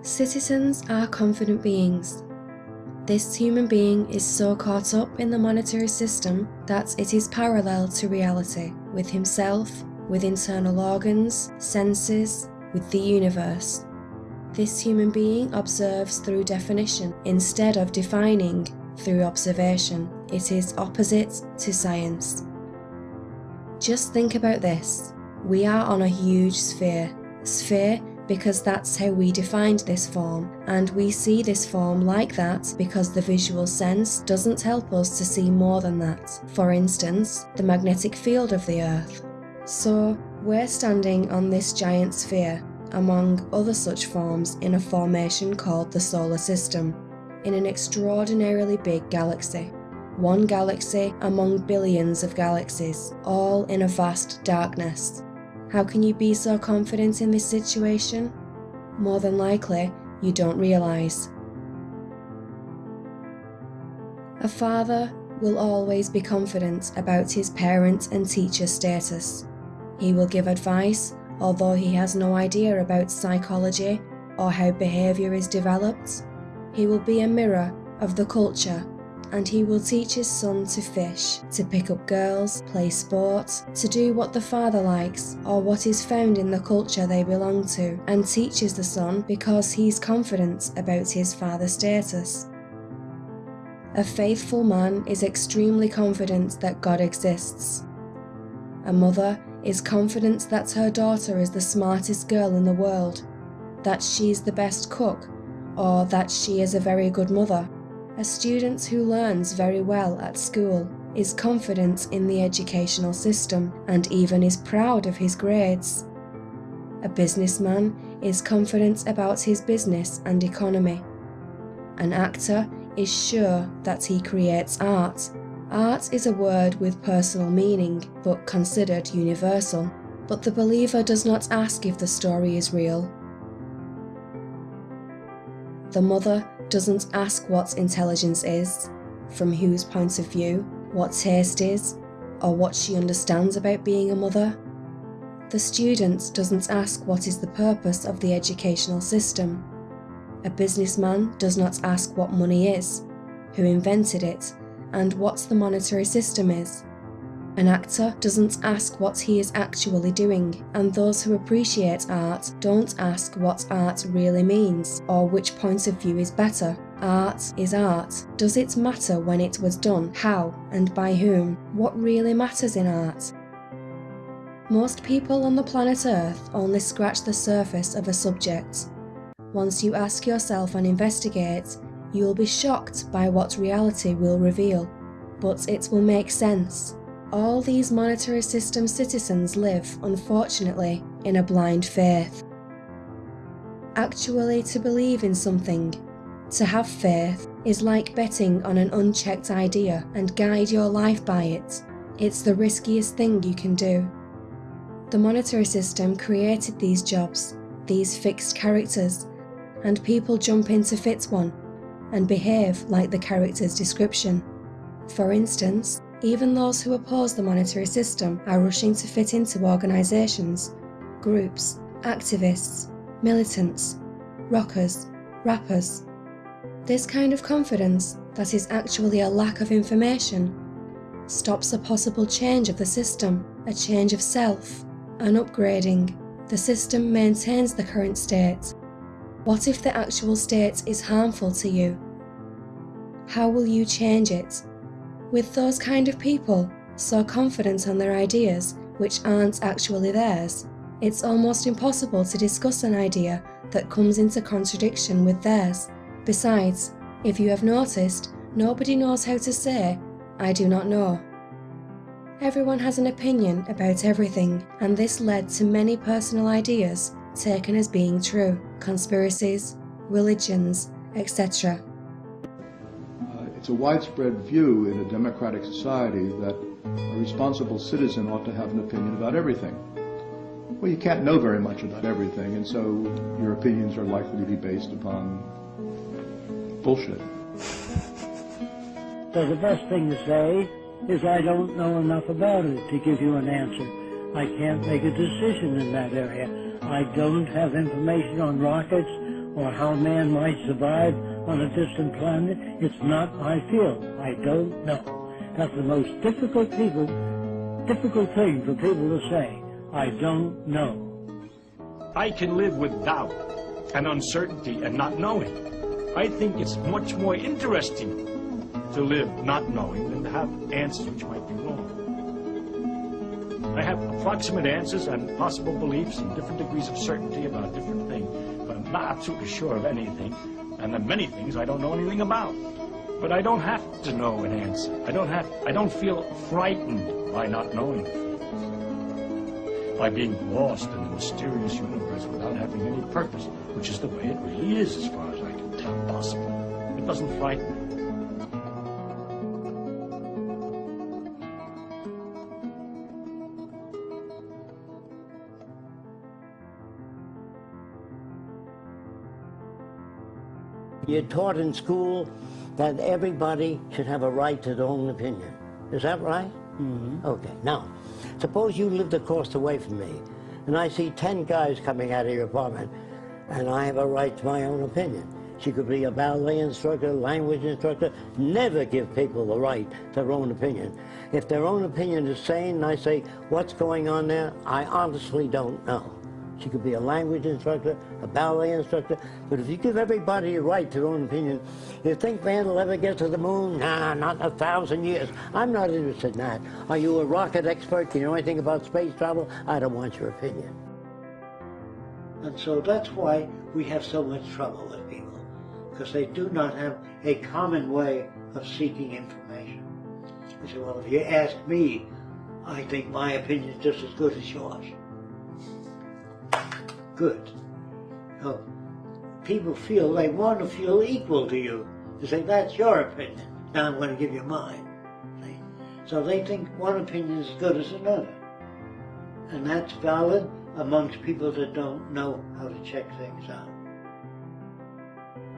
Citizens are confident beings. This human being is so caught up in the monetary system that it is parallel to reality, with himself, with internal organs, senses, with the universe. This human being observes through definition instead of defining through observation. It is opposite to science. Just think about this. We are on a huge sphere. Sphere because that's how we defined this form, and we see this form like that because the visual sense doesn't help us to see more than that. For instance, the magnetic field of the Earth. So, we're standing on this giant sphere, among other such forms in a formation called the solar system, in an extraordinarily big galaxy. One galaxy among billions of galaxies, all in a vast darkness. How can you be so confident in this situation? More than likely, you don't realise. A father will always be confident about his parent and teacher status. He will give advice, although he has no idea about psychology or how behaviour is developed. He will be a mirror of the culture, and he will teach his son to fish, to pick up girls, play sport, to do what the father likes or what is found in the culture they belong to, and teaches the son because he's confident about his father's status. A faithful man is extremely confident that God exists. A mother is confident that her daughter is the smartest girl in the world, that she's the best cook, or that she is a very good mother. A student who learns very well at school is confident in the educational system and even is proud of his grades. A businessman is confident about his business and economy. An actor is sure that he creates art. Art is a word with personal meaning, but considered universal. But the believer does not ask if the story is real. The mother doesn't ask what intelligence is, from whose point of view, what taste is, or what she understands about being a mother. The student doesn't ask what is the purpose of the educational system. A businessman does not ask what money is, who invented it, and what the monetary system is. An actor doesn't ask what he is actually doing, and those who appreciate art don't ask what art really means, or which point of view is better. Art is art. Does it matter when it was done, how, and by whom? What really matters in art? Most people on the planet Earth only scratch the surface of a subject. Once you ask yourself and investigate, you will be shocked by what reality will reveal, but it will make sense. All these monetary system citizens live, unfortunately, in a blind faith. Actually, to believe in something, to have faith, is like betting on an unchecked idea and guide your life by it. It's the riskiest thing you can do. The monetary system created these jobs, these fixed characters, and people jump in to fit one and behave like the character's description. For instance, even those who oppose the monetary system are rushing to fit into organisations, groups, activists, militants, rockers, rappers. This kind of confidence, that is actually a lack of information, stops a possible change of the system, a change of self, an upgrading. The system maintains the current state. What if the actual state is harmful to you? How will you change it? With those kind of people, so confident on their ideas, which aren't actually theirs, it's almost impossible to discuss an idea that comes into contradiction with theirs. Besides, if you have noticed, nobody knows how to say, "I do not know." Everyone has an opinion about everything, and this led to many personal ideas taken as being true, conspiracies, religions, etc. It's a widespread view in a democratic society that a responsible citizen ought to have an opinion about everything. Well, you can't know very much about everything, and so your opinions are likely to be based upon bullshit. So the best thing to say is I don't know enough about it to give you an answer. I can't make a decision in that area. I don't have information on rockets or how man might survive on a distant planet. It's not my field. I don't know. That's the most difficult thing for people to say. I don't know. I can live with doubt and uncertainty and not knowing. I think it's much more interesting to live not knowing than to have answers which might be wrong. I have approximate answers and possible beliefs and different degrees of certainty about different things, but I'm not absolutely sure of anything, and then many things I don't know anything about. But I don't have to know an answer. I don't feel frightened by not knowing, by being lost in the mysterious universe without having any purpose, which is the way it really is as far as I can tell possible. It doesn't frighten me. You're taught in school that everybody should have a right to their own opinion. Is that right? Mm-hmm. Okay. Now, suppose you lived across the way from me, and I see 10 guys coming out of your apartment, and I have a right to my own opinion. She could be a ballet instructor, language instructor. Never give people the right to their own opinion. If their own opinion is sane, and I say, what's going on there? I honestly don't know. She could be a language instructor, a ballet instructor, but if you give everybody a right to their own opinion, you think man will ever get to the moon? Nah, not in 1,000 years. I'm not interested in that. Are you a rocket expert? Do you know anything about space travel? I don't want your opinion. And so that's why we have so much trouble with people, because they do not have a common way of seeking information. You say, well, if you ask me, I think my opinion is just as good as yours. Good. So people feel they want to feel equal to you. They say, that's your opinion. Now I'm going to give you mine. See? So they think one opinion is as good as another. And that's valid amongst people that don't know how to check things out.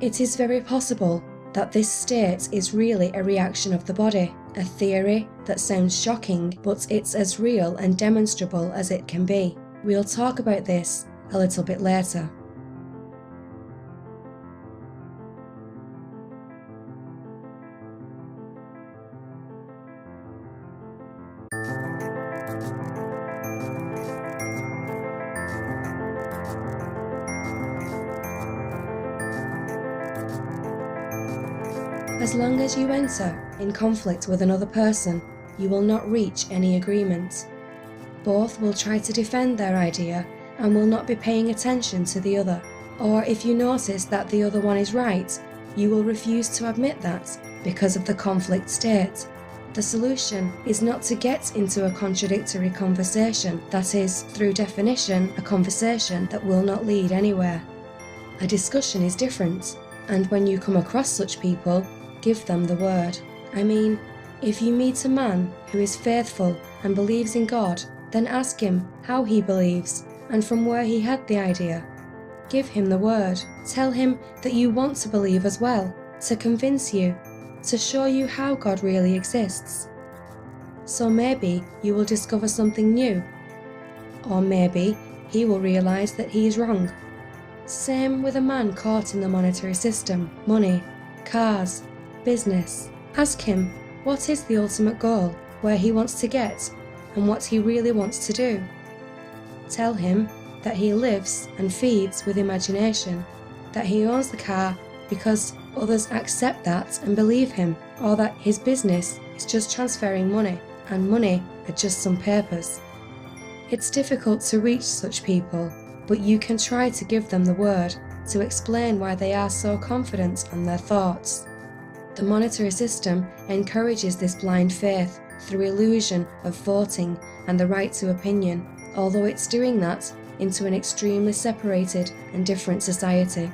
It is very possible that this state is really a reaction of the body, a theory that sounds shocking, but it's as real and demonstrable as it can be. We'll talk about this a little bit later. As long as you enter in conflict with another person, you will not reach any agreement. Both will try to defend their idea and will not be paying attention to the other. Or if you notice that the other one is right, you will refuse to admit that because of the conflict state. The solution is not to get into a contradictory conversation, that is, through definition, a conversation that will not lead anywhere. A discussion is different, and when you come across such people, give them the word. I mean, if you meet a man who is faithful and believes in God, then ask him how he believes and from where he had the idea. Give him the word. Tell him that you want to believe as well, to convince you, to show you how God really exists. So maybe you will discover something new, or maybe he will realize that he is wrong. Same with a man caught in the monetary system, money, cars, business. Ask him what is the ultimate goal, where he wants to get, and what he really wants to do. Tell him that he lives and feeds with imagination, that he owns the car because others accept that and believe him, or that his business is just transferring money, and money are just some papers. It's difficult to reach such people, but you can try to give them the word, to explain why they are so confident on their thoughts. The monetary system encourages this blind faith through illusion of voting and the right to opinion, although it's doing that into an extremely separated and different society.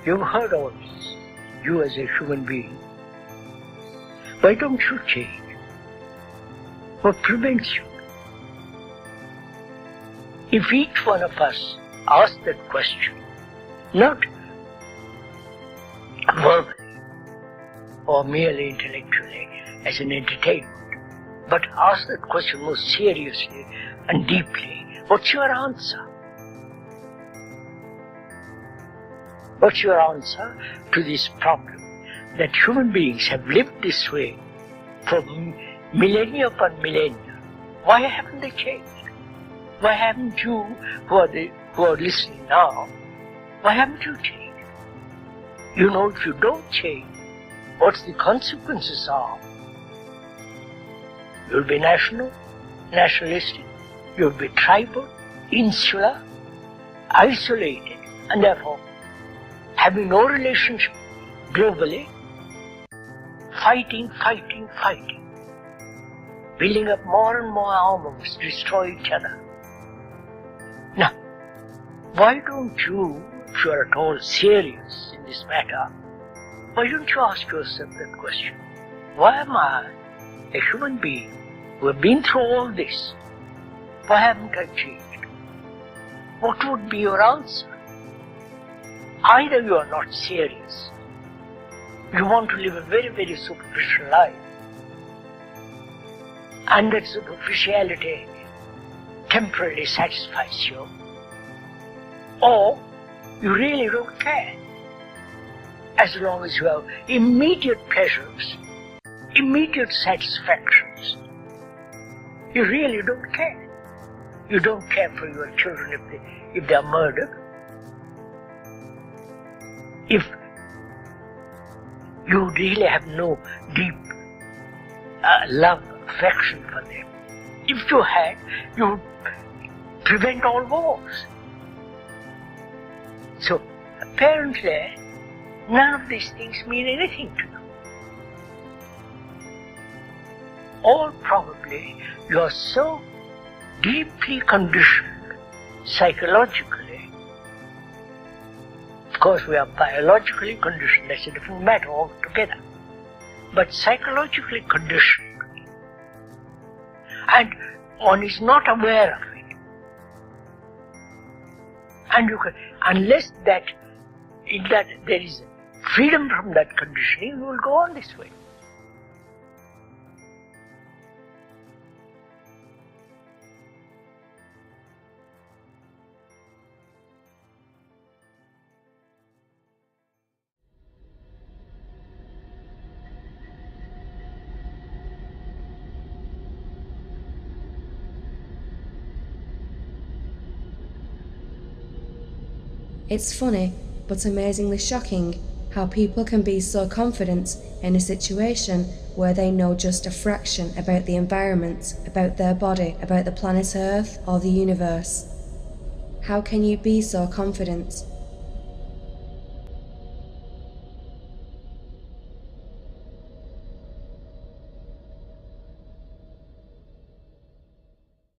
You've heard all this, you as a human being. Why don't you change? What prevents you? If each one of us asks that question, not verbally or merely intellectually, as an entertainment, but ask that question more seriously and deeply. What's your answer? What's your answer to this problem that human beings have lived this way for millennia upon millennia? Why haven't they changed? Why haven't you, who are listening now, why haven't you changed? You know, if you don't change, what the consequences are. You'll be nationalistic, you'll be tribal, insular, isolated, and therefore having no relationship globally, fighting, building up more and more armaments to destroy each other. Now, why don't you, if you are at all serious in this matter, why don't you ask yourself that question? Why am I, a human being who have been through all this, why haven't I changed? What would be your answer? Either you are not serious, you want to live a very, very superficial life, and that superficiality temporarily satisfies you, or you really don't care. As long as you have immediate pleasures, immediate satisfactions, you really don't care. You don't care for your children if they are murdered. If you really have no deep love, affection for them. If you had, you would prevent all wars. So apparently, none of these things mean anything to you. Or probably you are so deeply conditioned psychologically. Of course, we are biologically conditioned, that's a different matter altogether. But psychologically conditioned, and one is not aware of it. And you can, unless there is freedom from that conditioning, you will go on this way. It's funny, but amazingly shocking, how people can be so confident in a situation where they know just a fraction about the environment, about their body, about the planet Earth, or the universe. How can you be so confident